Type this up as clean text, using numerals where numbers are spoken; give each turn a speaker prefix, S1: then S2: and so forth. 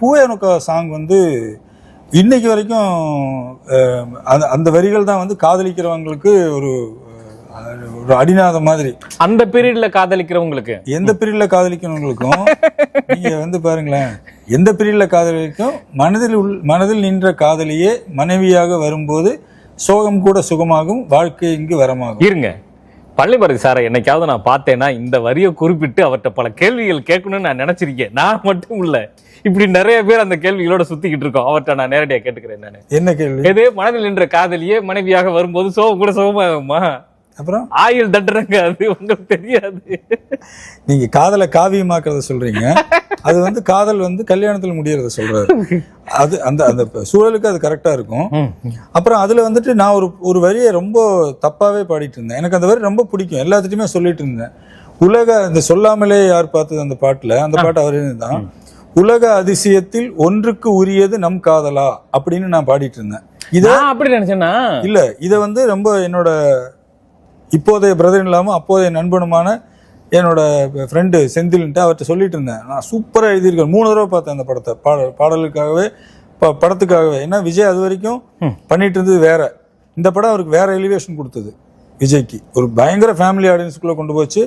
S1: பூவே உனக்கு சாங் வந்து இன்னைக்கு வரைக்கும் அந்த வரிகள் தான் வந்து காதலிக்கிறவங்களுக்கு ஒரு ஒரு அடிநாதம் மாதிரி.
S2: அந்த பீரியட்ல காதலிக்கிறவங்களுக்கு,
S1: எந்த பீரியட்ல காதலிக்கிறவங்களுக்கும் நீங்க வந்து பாருங்களேன், எந்த பீரியட்ல காதலிக்கும் மனதில் நின்ற காதலியே மனைவியாக வரும்போது சோகம் கூட சுகமாகும், வாழ்க்கை இங்கு வரமாகும்.
S2: இருங்க, பள்ளிபாரதி சாரை என்னைக்காவது நான் பார்த்தேன்னா இந்த வரியை குறிப்பிட்டு அவர்கிட்ட பல கேள்விகள் கேட்கணும்னு நான் நினைச்சிருக்கேன். நான் மட்டும் இல்ல, இப்படி நிறைய பேர் அந்த கேள்விகளோட சுத்திக்கிட்டு இருக்கோம். அவர்கிட்ட நான் நேரடியா கேட்டுக்கிறேன். நானு என்ன கேள்வி? எது மனதில் நின்ற காதலியே மனைவியாக வரும்போது சோகம் கூட சுகமாகுமா? அப்புறம் ஆயுள் தண்டனைங்க, அது உங்களுக்கு தெரியாது.
S1: நீங்க காதலை காவியமாக்குறத சொல்றீங்க, அது வந்து காதல் வந்து கல்யாணத்துல முடியறத சொல்றாரு. அது அந்த அந்த சூழலுக்கு அது கரெக்டா இருக்கும். அப்புறம் அதுல வந்துட்டு நான் ஒரு வரியை ரொம்ப தப்பாவே பாடிட்டு இருந்தேன். எனக்கு அந்த வரி ரொம்ப பிடிக்கும், எல்லாத்துட்டையுமே சொல்லிட்டு இருந்தேன். உலக இந்த சொல்லாமலே யார் பார்த்தது அந்த பாட்டுல, அந்த பாட்டு அவரே தான், உலக அதிசயத்தில் ஒன்றுக்கு உரியது நம் காதலா அப்படின்னு நான் பாடிட்டு இருந்தேன். இத
S2: அப்படி நினைச்சேன்னா
S1: இல்ல, இத வந்து ரொம்ப என்னோட இப்போதைய பிரதர் இல்லாம அப்போதைய நண்பனுமான என்னோட ஃப்ரெண்டு செந்தில்ன்ட்டு அவர்கிட்ட சொல்லிட்டு இருந்தேன். நான் சூப்பராக எழுதியிருக்கேன். 3 தடவை பார்த்தேன் அந்த படத்தை, பாடலுக்காகவே படத்துக்காகவே. ஏன்னா விஜய் அது வரைக்கும் பண்ணிட்டு இருந்தது வேற, இந்த படம் அவருக்கு வேற எலிவேஷன் கொடுத்தது. விஜய்க்கு ஒரு பயங்கர ஃபேமிலி ஆடியன்ஸ்குள்ள கொண்டு போச்சு.